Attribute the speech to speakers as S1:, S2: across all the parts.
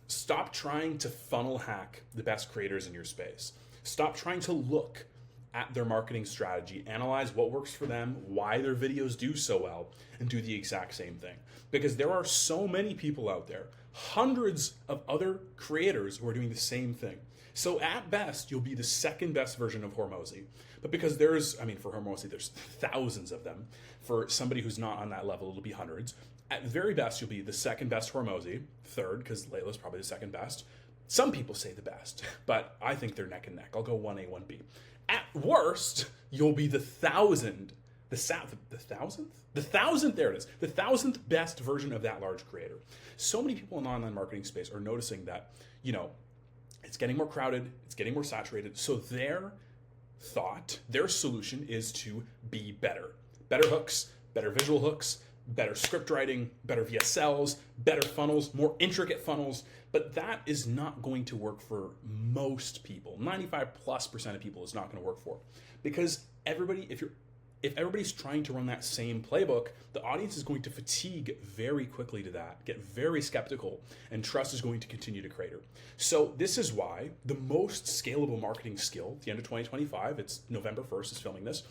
S1: Stop trying to funnel hack the best creators in your space. Stop trying to look at their marketing strategy, analyze what works for them, why their videos do so well, and do the exact same thing. Because there are so many people out there, hundreds of other creators who are doing the same thing. So at best, you'll be the second best version of Hormozy. But because for Hormozy, there's thousands of them. For somebody who's not on that level, it'll be hundreds. At the very best, you'll be the second best Hormozy, third, because Layla's probably the second best. Some people say the best, but I think they're neck and neck. I'll go 1A, 1B. At worst, you'll be the thousandth, there it is, the thousandth best version of that large creator. So many people in the online marketing space are noticing that, it's getting more crowded, it's getting more saturated. So their solution is to be better. Better hooks, better visual hooks, better script writing, better VSLs, better funnels, more intricate funnels. But that is not going to work for most people. 95+% of people is not going to work for. Because if everybody's trying to run that same playbook, the audience is going to fatigue very quickly to that, get very skeptical, and trust is going to continue to crater. So this is why the most scalable marketing skill at the end of 2025, it's November 1st is filming this,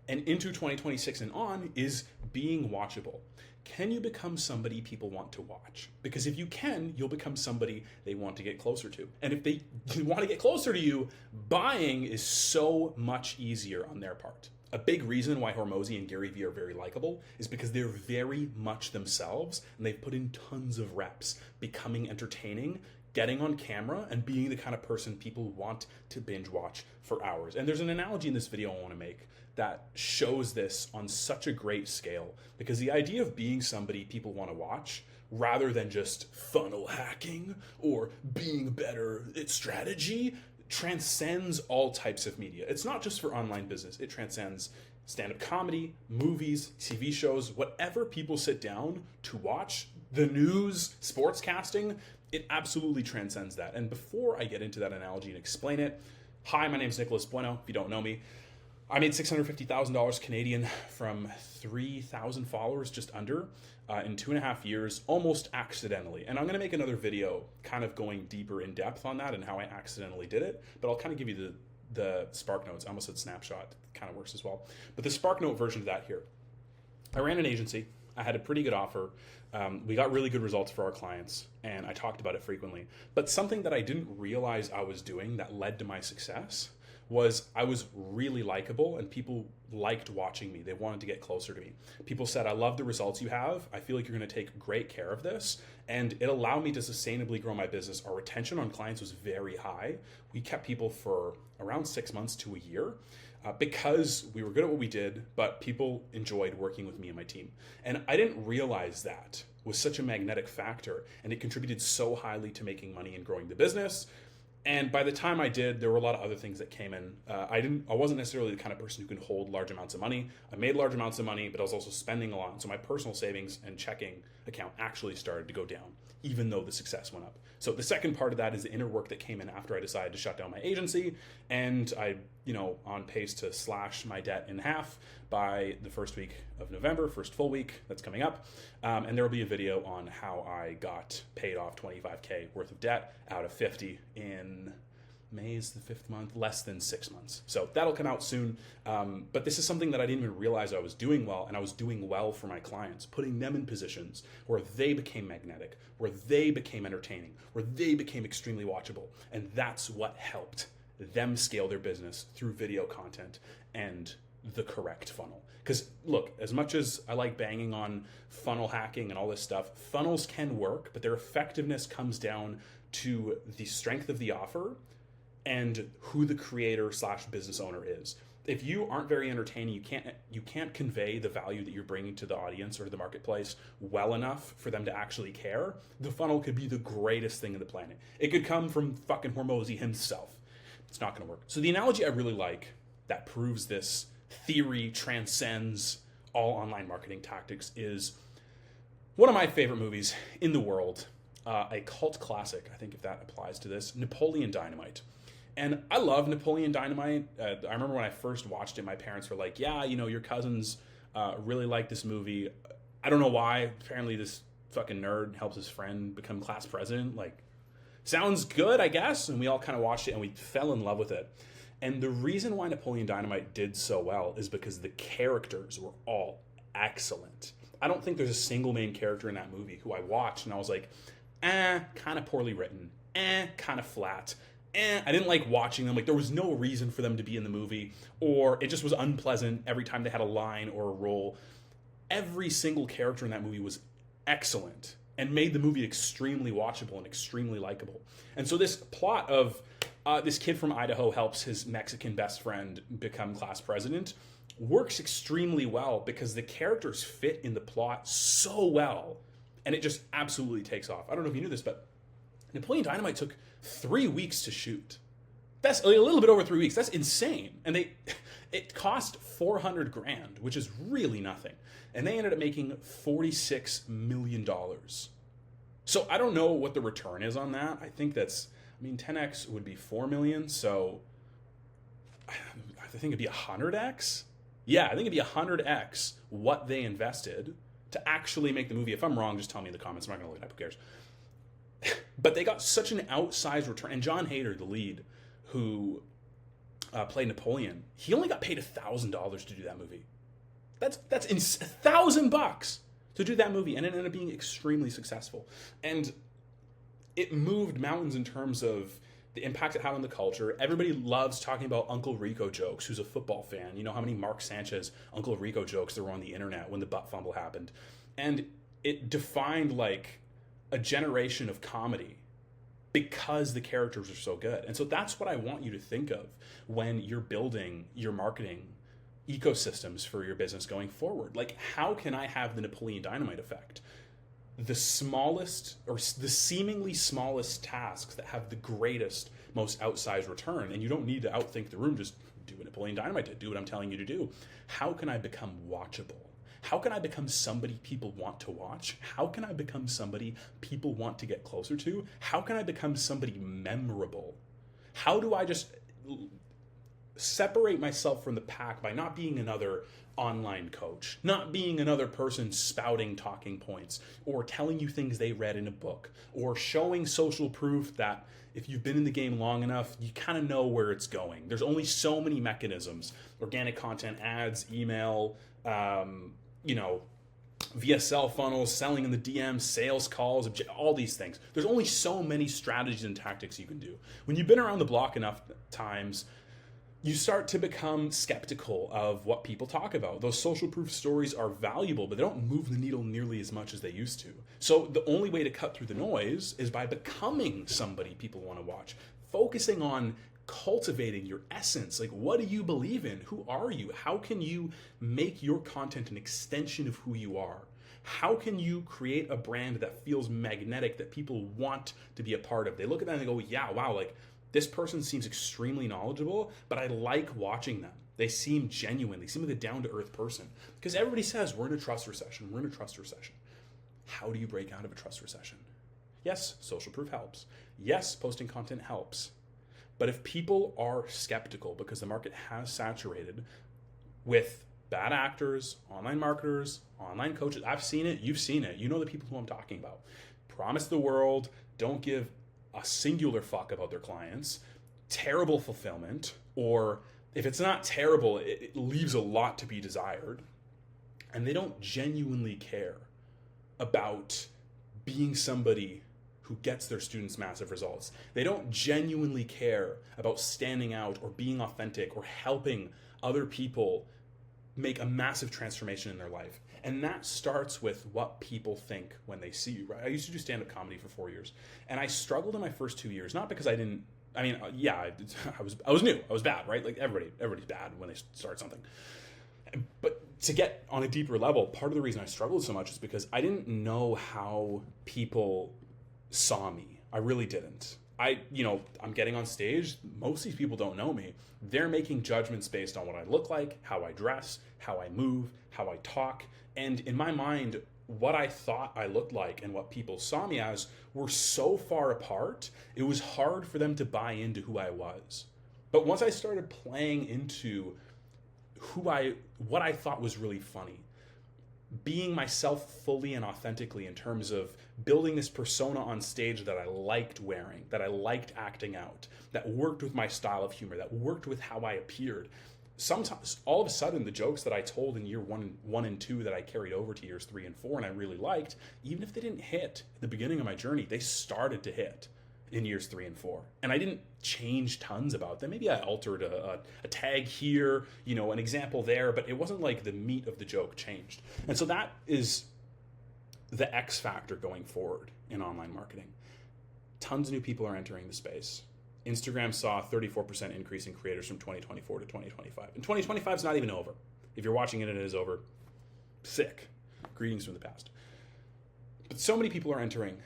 S1: and into 2026 and on is being watchable. Can you become somebody people want to watch? Because if you can, you'll become somebody they want to get closer to. And if they want to get closer to you, buying is so much easier on their part. A big reason why Hormozy and Gary Vee are very likable is because they're very much themselves and they've put in tons of reps, becoming entertaining, getting on camera, and being the kind of person people want to binge watch for hours. And there's an analogy in this video I want to make that shows this on such a great scale, because the idea of being somebody people want to watch rather than just funnel hacking or being better at strategy transcends all types of media. It's not just for online business. It transcends stand-up comedy, movies, TV shows, whatever people sit down to watch, the news, sportscasting, it absolutely transcends that. And before I get into that analogy and explain it, hi, my name is Nicholas Bueno, if you don't know me. I made $650,000 Canadian from 3,000 followers, just under, in 2.5 years, almost accidentally. And I'm going to make another video kind of going deeper in depth on that and how I accidentally did it. But I'll kind of give you the Spark Notes. I almost said snapshot. It kind of works as well. But the Spark Note version of that here. I ran an agency. I had a pretty good offer. We got really good results for our clients, and I talked about it frequently. But something that I didn't realize I was doing that led to my success was I was really likable, and people liked watching me. They wanted to get closer to me. People said, I love the results you have. I feel like you're going to take great care of this. And it allowed me to sustainably grow my business. Our retention on clients was very high. We kept people for around 6 months to a year because we were good at what we did, but people enjoyed working with me and my team. And I didn't realize that was such a magnetic factor, and it contributed so highly to making money and growing the business. And by the time I did, there were a lot of other things that came in. I wasn't necessarily the kind of person who could hold large amounts of money. I made large amounts of money, but I was also spending a lot. So my personal savings and checking account actually started to go down, even though the success went up. So the second part of that is the inner work that came in after I decided to shut down my agency. And I, on pace to slash my debt in half by the first week of November, first full week that's coming up. And there will be a video on how I got paid off $25K worth of debt out of 50 in May is the 5th month, less than 6 months. So that'll come out soon. But this is something that I didn't even realize I was doing well, and I was doing well for my clients, putting them in positions where they became magnetic, where they became entertaining, where they became extremely watchable. And that's what helped them scale their business through video content and the correct funnel. Because look, as much as I like banging on funnel hacking and all this stuff, funnels can work, but their effectiveness comes down to the strength of the offer and who the creator / business owner is. If you aren't very entertaining, you can't convey the value that you're bringing to the audience or the marketplace well enough for them to actually care, the funnel could be the greatest thing in the planet. It could come from fucking Hormozy himself. It's not gonna work. So the analogy I really like that proves this theory transcends all online marketing tactics is one of my favorite movies in the world, a cult classic, I think if that applies to this, Napoleon Dynamite. And I love Napoleon Dynamite. I remember when I first watched it, my parents were like, yeah, your cousins really like this movie. I don't know why. Apparently this fucking nerd helps his friend become class president. Like, sounds good, I guess. And we all kind of watched it and we fell in love with it. And the reason why Napoleon Dynamite did so well is because the characters were all excellent. I don't think there's a single main character in that movie who I watched and I was like, kind of poorly written, kind of flat, I didn't like watching them. Like, there was no reason for them to be in the movie, or it just was unpleasant every time they had a line or a role. Every single character in that movie was excellent and made the movie extremely watchable and extremely likable. And so this plot of this kid from Idaho helps his Mexican best friend become class president works extremely well because the characters fit in the plot so well, and it just absolutely takes off. I don't know if you knew this, but Napoleon Dynamite took 3 weeks to shoot. That's a little bit over 3 weeks. That's insane. And it cost $400,000, which is really nothing. And they ended up making $46 million. So I don't know what the return is on that. I think 10x would be 4 million. So I think it'd be 100x. Yeah, I think it'd be 100x what they invested to actually make the movie. If I'm wrong, just tell me in the comments. I'm not going to look it up. Who cares? But they got such an outsized return. And John Hader, the lead, who played Napoleon, he only got paid $1,000 to do that movie. That's $1,000 to do that movie, and it ended up being extremely successful. And it moved mountains in terms of the impact it had on the culture. Everybody loves talking about Uncle Rico jokes, who's a football fan. You know how many Mark Sanchez Uncle Rico jokes there were on the internet when the butt fumble happened. And it defined like a generation of comedy because the characters are so good. And so that's what I want you to think of when you're building your marketing ecosystems for your business going forward. Like, how can I have the Napoleon Dynamite effect? The smallest, or the seemingly smallest tasks that have the greatest, most outsized return. And you don't need to outthink the room. Just do what Napoleon Dynamite did. Do what I'm telling you to do. How can I become watchable? How can I become somebody people want to watch? How can I become somebody people want to get closer to? How can I become somebody memorable? How do I just separate myself from the pack by not being another online coach, not being another person spouting talking points or telling you things they read in a book, or showing social proof that if you've been in the game long enough, you kind of know where it's going. There's only so many mechanisms: organic content, ads, email, VSL funnels, selling in the DMs, sales calls, all these things. There's only so many strategies and tactics you can do. When you've been around the block enough times, you start to become skeptical of what people talk about. Those social proof stories are valuable, but they don't move the needle nearly as much as they used to. So the only way to cut through the noise is by becoming somebody people want to watch, focusing on cultivating your essence. Like, what do you believe in? Who are you? How can you make your content an extension of who you are? How can you create a brand that feels magnetic, that people want to be a part of? They look at that and they go, yeah, wow, like, this person seems extremely knowledgeable, but I like watching them. They seem genuine. They seem like a down-to-earth person. Because everybody says, we're in a trust recession. We're in a trust recession. How do you break out of a trust recession? Yes, social proof helps. Yes, posting content helps. But if people are skeptical because the market has saturated with bad actors, online marketers, online coaches, I've seen it, you've seen it, you know the people who I'm talking about. Promise the world, don't give a singular fuck about their clients, terrible fulfillment, or if it's not terrible, it leaves a lot to be desired, and they don't genuinely care about being somebody who gets their students massive results. They don't genuinely care about standing out or being authentic or helping other people make a massive transformation in their life. And that starts with what people think when they see you, right? I used to do stand-up comedy for 4 years, and I struggled in my first 2 years, not because I was new, I was bad, right? Like everybody's bad when they start something. But to get on a deeper level, part of the reason I struggled so much is because I didn't know how people saw me. I really didn't. I'm getting on stage. Most of these people don't know me. They're making judgments based on what I look like, how I dress, how I move, how I talk. And in my mind, what I thought I looked like and what people saw me as were so far apart, it was hard for them to buy into who I was. But once I started playing into what I thought was really funny, being myself fully and authentically in terms of building this persona on stage that I liked wearing, that I liked acting out, that worked with my style of humor, that worked with how I appeared. Sometimes, all of a sudden, the jokes that I told in year one and two that I carried over to years 3 and 4 and I really liked, even if they didn't hit at the beginning of my journey, they started to hit in years 3 and 4. And I didn't change tons about them. Maybe I altered a tag here, an example there, but it wasn't like the meat of the joke changed. And so that is the X factor going forward in online marketing. Tons of new people are entering the space. Instagram saw a 34% increase in creators from 2024 to 2025. And 2025 is not even over. If you're watching it and it is over, sick. Greetings from the past. But so many people are entering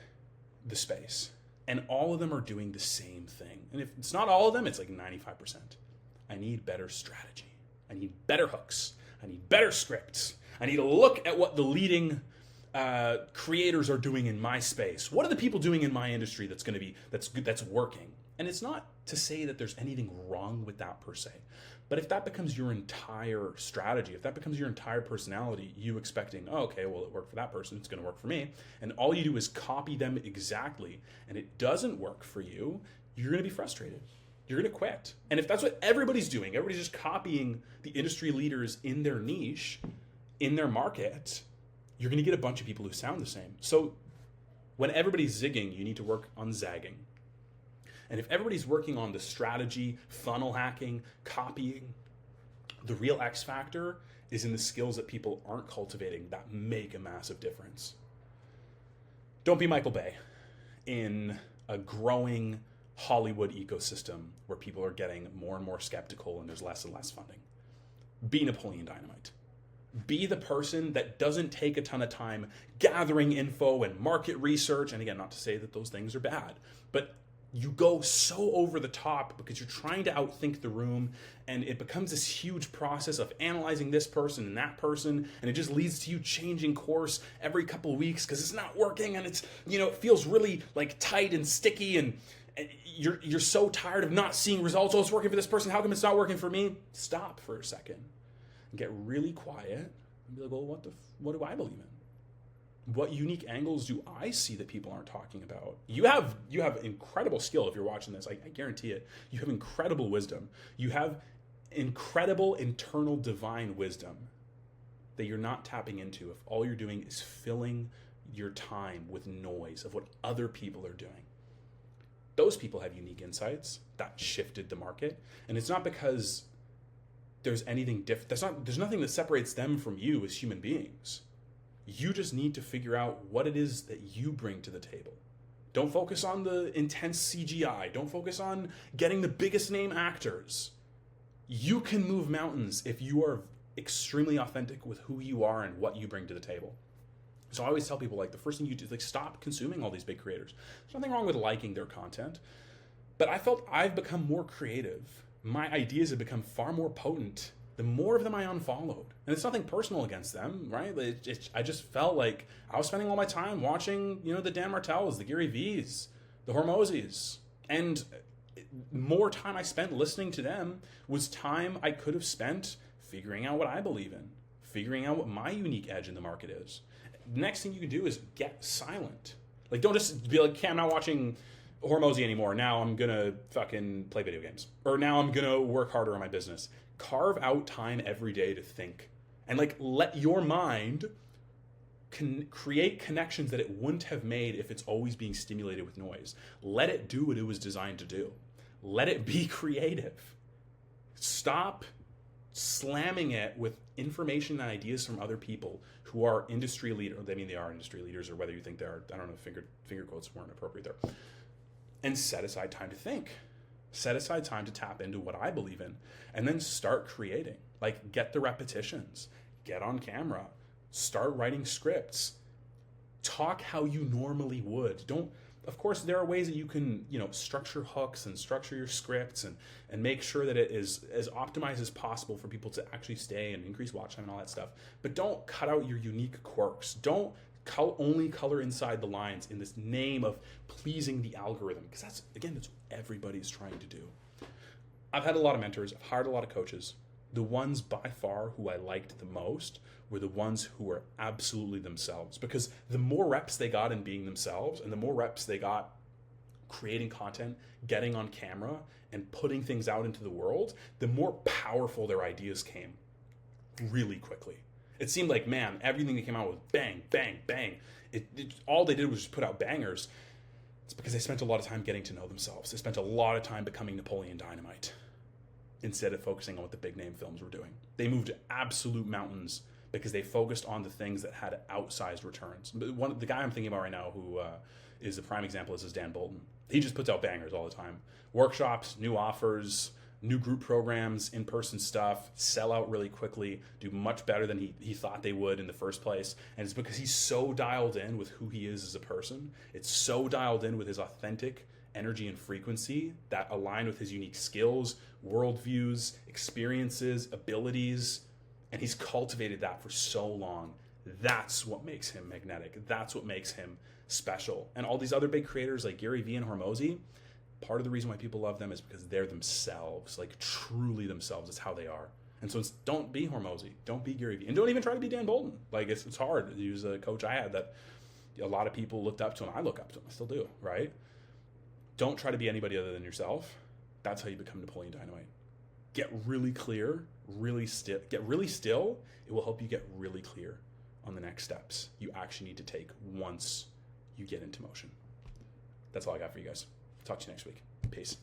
S1: the space, and all of them are doing the same thing. And if it's not all of them, it's like 95%. I need better strategy. I need better hooks. I need better scripts. I need to look at what the leading creators are doing in my space. What are the people doing in my industry that's working? And it's not to say that there's anything wrong with that per se. But if that becomes your entire strategy, if that becomes your entire personality, you expecting, oh, okay, well, it worked for that person, it's going to work for me, and all you do is copy them exactly, and it doesn't work for you, you're going to be frustrated. You're going to quit. And if that's what everybody's doing, everybody's just copying the industry leaders in their niche, in their market, you're going to get a bunch of people who sound the same. So when everybody's zigging, you need to work on zagging. And if everybody's working on the strategy, funnel hacking, copying, the real X factor is in the skills that people aren't cultivating that make a massive difference. Don't be Michael Bay in a growing Hollywood ecosystem where people are getting more and more skeptical and there's less and less funding. Be Napoleon Dynamite. Be the person that doesn't take a ton of time gathering info and market research. And again, not to say that those things are bad, but you go so over the top because you're trying to outthink the room, and it becomes this huge process of analyzing this person and that person, and it just leads to you changing course every couple of weeks because it's not working, and it's, it feels really like tight and sticky, and you're so tired of not seeing results. Oh, it's working for this person. How come it's not working for me? Stop for a second and get really quiet and be like, well, what do I believe in? What unique angles do I see that people aren't talking about? You have incredible skill if you're watching this. I guarantee it. You have incredible wisdom. You have incredible internal divine wisdom that you're not tapping into if all you're doing is filling your time with noise of what other people are doing. Those people have unique insights that shifted the market. And it's not because there's anything different. There's nothing that separates them from you as human beings. You just need to figure out what it is that you bring to the table. Don't focus on the intense CGI. Don't focus on getting the biggest name actors. You can move mountains if you are extremely authentic with who you are and what you bring to the table. So I always tell people, the first thing you do is stop consuming all these big creators. There's nothing wrong with liking their content, but I felt I've become more creative. My ideas have become far more potent the more of them I unfollowed. And it's nothing personal against them, right? I just felt like I was spending all my time watching, the Dan Martells, the Gary V's, the Hormozis. And more time I spent listening to them was time I could have spent figuring out what I believe in, figuring out what my unique edge in the market is. The next thing you can do is get silent. Don't just be like, okay, I'm not watching Hormozi anymore. Now I'm going to fucking play video games. Or now I'm going to work harder on my business. Carve out time every day to think and let your mind create connections that it wouldn't have made if it's always being stimulated with noise. Let it do what it was designed to do. Let it be creative. Stop slamming it with information and ideas from other people who are industry leaders. I mean, they are industry leaders, or whether you think they are, I don't know, finger quotes weren't appropriate there. And set aside time to think. Set aside time to tap into what I believe in, and then start creating. Get the repetitions, get on camera, start writing scripts, talk how you normally would. Of course, there are ways that you can, structure hooks and structure your scripts and make sure that it is as optimized as possible for people to actually stay and increase watch time and all that stuff. But don't cut out your unique quirks. Don't only color inside the lines in this name of pleasing the algorithm, because that's what everybody's trying to do. I've had a lot of mentors. I've hired a lot of coaches. The ones by far who I liked the most were the ones who were absolutely themselves, because the more reps they got in being themselves and the more reps they got creating content, getting on camera, and putting things out into the world, the more powerful their ideas came really quickly. It seemed like, man, everything that came out was bang, bang, bang. All they did was just put out bangers. It's because they spent a lot of time getting to know themselves. They spent a lot of time becoming Napoleon Dynamite instead of focusing on what the big name films were doing. They moved absolute mountains because they focused on the things that had outsized returns. The guy I'm thinking about right now who is a prime example is Dan Bolton. He just puts out bangers all the time. Workshops, new offers, new group programs, in-person stuff, sell out really quickly, do much better than he thought they would in the first place. And it's because he's so dialed in with who he is as a person. It's so dialed in with his authentic energy and frequency that align with his unique skills, worldviews, experiences, abilities. And he's cultivated that for so long. That's what makes him magnetic. That's what makes him special. And all these other big creators like Gary Vee and Hormozy, part of the reason why people love them is because they're themselves, like truly themselves. It's how they are. And so don't be Hormozy, don't be Gary Vee, and don't even try to be Dan Bolton. Like it's hard. He was a coach I had that a lot of people looked up to him. I look up to him. I still do, right? Don't try to be anybody other than yourself. That's how you become Napoleon Dynamite. Get really clear, get really still. It will help you get really clear on the next steps you actually need to take once you get into motion. That's all I got for you guys. Talk to you next week. Peace.